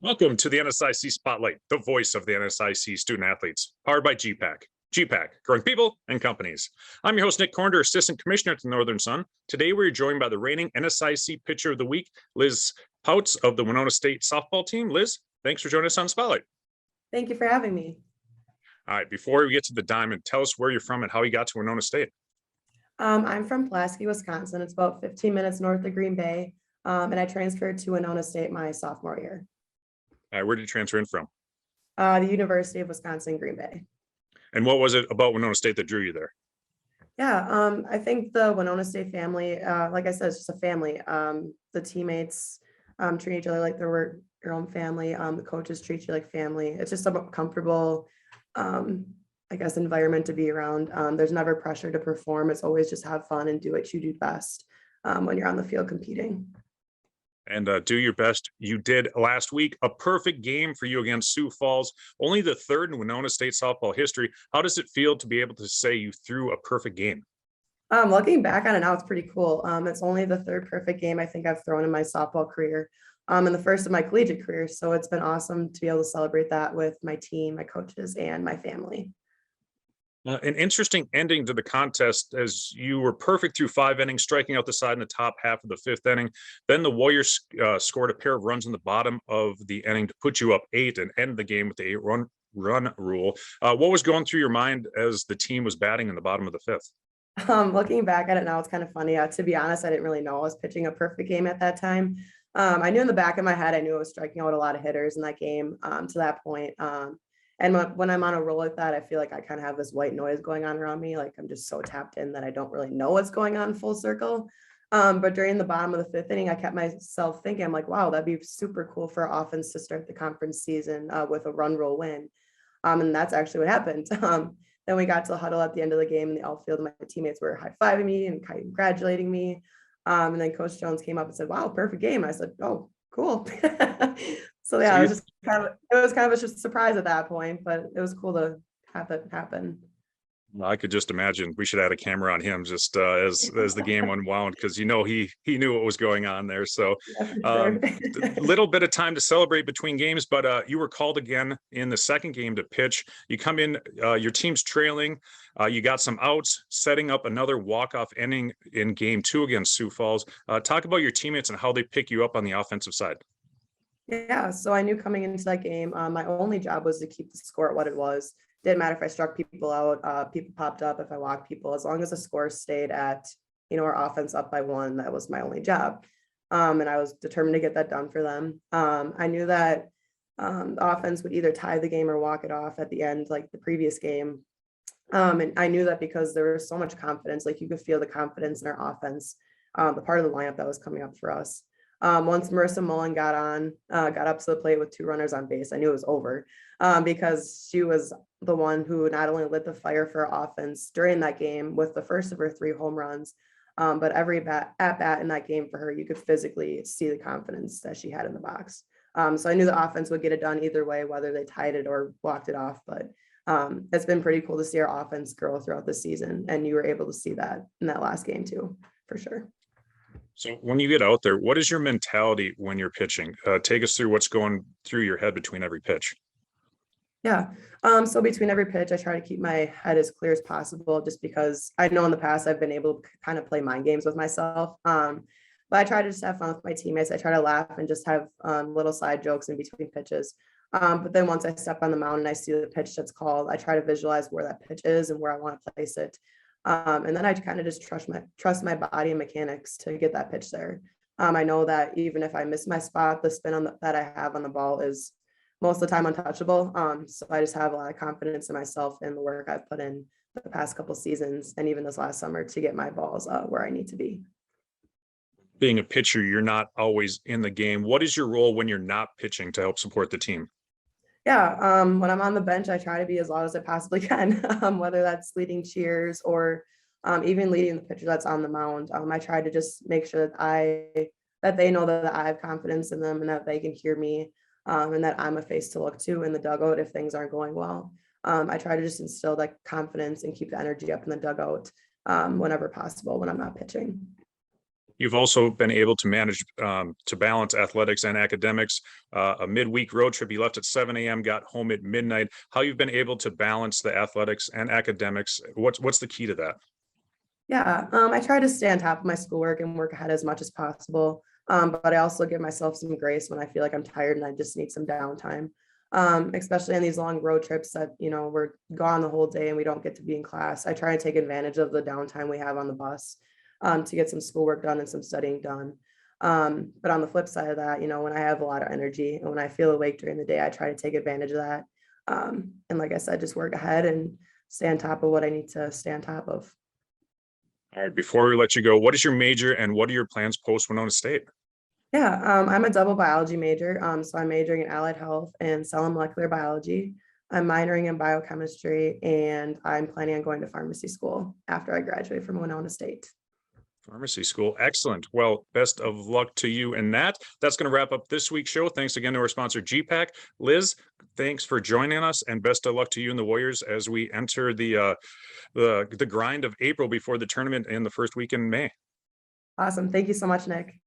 Welcome to the NSIC Spotlight, the voice of the NSIC student athletes, powered by gpac. gpac, growing people and companies. I'm your host, Nick Cornder, Assistant Commissioner at the Northern Sun. Today, we're joined by the reigning NSIC Pitcher of the Week, Liz Pautz of the Winona State softball team. Liz, thanks for joining us on Spotlight. Thank you for having me. All right, before we get to the diamond, tell us where you're from and how you got to Winona State. I'm from Pulaski, Wisconsin. It's about 15 minutes north of Green Bay, and I transferred to Winona State my sophomore year. All right, where did you transfer in from? The University of Wisconsin, Green Bay. And what was it about Winona State that drew you there? Yeah, I think the Winona State family, like I said, it's just a family. The teammates treat each other like they're your own family. The coaches treat you like family. It's just a comfortable, I guess, environment to be around. There's never pressure to perform. It's always just have fun and do what you do best when you're on the field competing. And do your best. You did last week, a perfect game for you against Sioux Falls, only the third in Winona State softball history. How does it feel to be able to say you threw a perfect game? Looking back on it now, it's pretty cool. It's only the third perfect game I think I've thrown in my softball career, and the first of my collegiate career. So it's been awesome to be able to celebrate that with my team, my coaches, and my family. An interesting ending to the contest, as you were perfect through 5 innings, striking out the side in the top half of the 5th inning. Then the Warriors scored a pair of runs in the bottom of the inning to put you up 8 and end the game with the 8-run rule. What was going through your mind as the team was batting in the bottom of the 5th? Looking back at it now, it's kind of funny. To be honest, I didn't really know I was pitching a perfect game at that time. I knew in the back of my head, I knew I was striking out a lot of hitters in that game to that point. And when I'm on a roll like that, I feel like I kind of have this white noise going on around me. Like I'm just so tapped in that I don't really know what's going on full circle. But during the bottom of the 5th inning, I kept myself thinking, I'm like, wow, that'd be super cool for our offense to start the conference season with a run roll win. And that's actually what happened. Then we got to the huddle at the end of the game in the outfield. My teammates were high-fiving me and congratulating me. And then Coach Jones came up and said, wow, perfect game. I said, oh, cool. So yeah, it was kind of a surprise at that point, but it was cool to have it happen. I could just imagine we should add a camera on him just as the game unwound, because he knew what was going on there. So a little bit of time to celebrate between games, but you were called again in the second game to pitch. You come in, your team's trailing. You got some outs, setting up another walk-off inning in game 2 against Sioux Falls. Talk about your teammates and how they pick you up on the offensive side. Yeah, so I knew coming into that game, my only job was to keep the score at what it was. Didn't matter if I struck people out, people popped up, if I walked people, as long as the score stayed at, our offense up by 1, that was my only job. And I was determined to get that done for them. I knew that the offense would either tie the game or walk it off at the end, like the previous game. And I knew that because there was so much confidence, like you could feel the confidence in our offense, the part of the lineup that was coming up for us. Once Marissa Mullen got up to the plate with 2 runners on base, I knew it was over because she was the one who not only lit the fire for our offense during that game with the first of her 3 home runs, but every at bat in that game for her, you could physically see the confidence that she had in the box. So I knew the offense would get it done either way, whether they tied it or walked it off. But it's been pretty cool to see our offense grow throughout the season, and you were able to see that in that last game too, for sure. So when you get out there, what is your mentality when you're pitching? Take us through what's going through your head between every pitch. Yeah. So between every pitch, I try to keep my head as clear as possible, just because I know in the past I've been able to kind of play mind games with myself. But I try to just have fun with my teammates. I try to laugh and just have little side jokes in between pitches. But then once I step on the mound and I see the pitch that's called, I try to visualize where that pitch is and where I want to place it. And then I kind of just trust my body and mechanics to get that pitch there. I know that even if I miss my spot, the spin that I have on the ball is most of the time untouchable. So I just have a lot of confidence in myself and the work I've put in the past couple seasons and even this last summer to get my balls where I need to be. Being a pitcher, you're not always in the game. What is your role when you're not pitching to help support the team? Yeah, when I'm on the bench, I try to be as loud as I possibly can, whether that's leading cheers or even leading the pitcher that's on the mound. I try to just make sure that they know that I have confidence in them and that they can hear me, and that I'm a face to look to in the dugout if things aren't going well. I try to just instill that confidence and keep the energy up in the dugout whenever possible when I'm not pitching. You've also been able to manage to balance athletics and academics. A midweek road trip, you left at 7 a.m., got home at midnight. How you've been able to balance the athletics and academics? What's the key to that? Yeah, I try to stay on top of my schoolwork and work ahead as much as possible. But I also give myself some grace when I feel like I'm tired and I just need some downtime. Especially on these long road trips that, we're gone the whole day and we don't get to be in class. I try to take advantage of the downtime we have on the bus to get some schoolwork done and some studying done. But on the flip side of that, when I have a lot of energy and when I feel awake during the day, I try to take advantage of that. And like I said, just work ahead and stay on top of what I need to stay on top of. All right, before we let you go, what is your major and what are your plans post Winona State? Yeah, I'm a double biology major. So I'm majoring in allied health and cell and molecular biology. I'm minoring in biochemistry, and I'm planning on going to pharmacy school after I graduate from Winona State. Pharmacy school. Excellent. Well, best of luck to you in that. That's going to wrap up this week's show. Thanks again to our sponsor, gpac. Liz, thanks for joining us, and best of luck to you and the Warriors as we enter the grind of April before the tournament in the first week in May. Awesome. Thank you so much, Nick.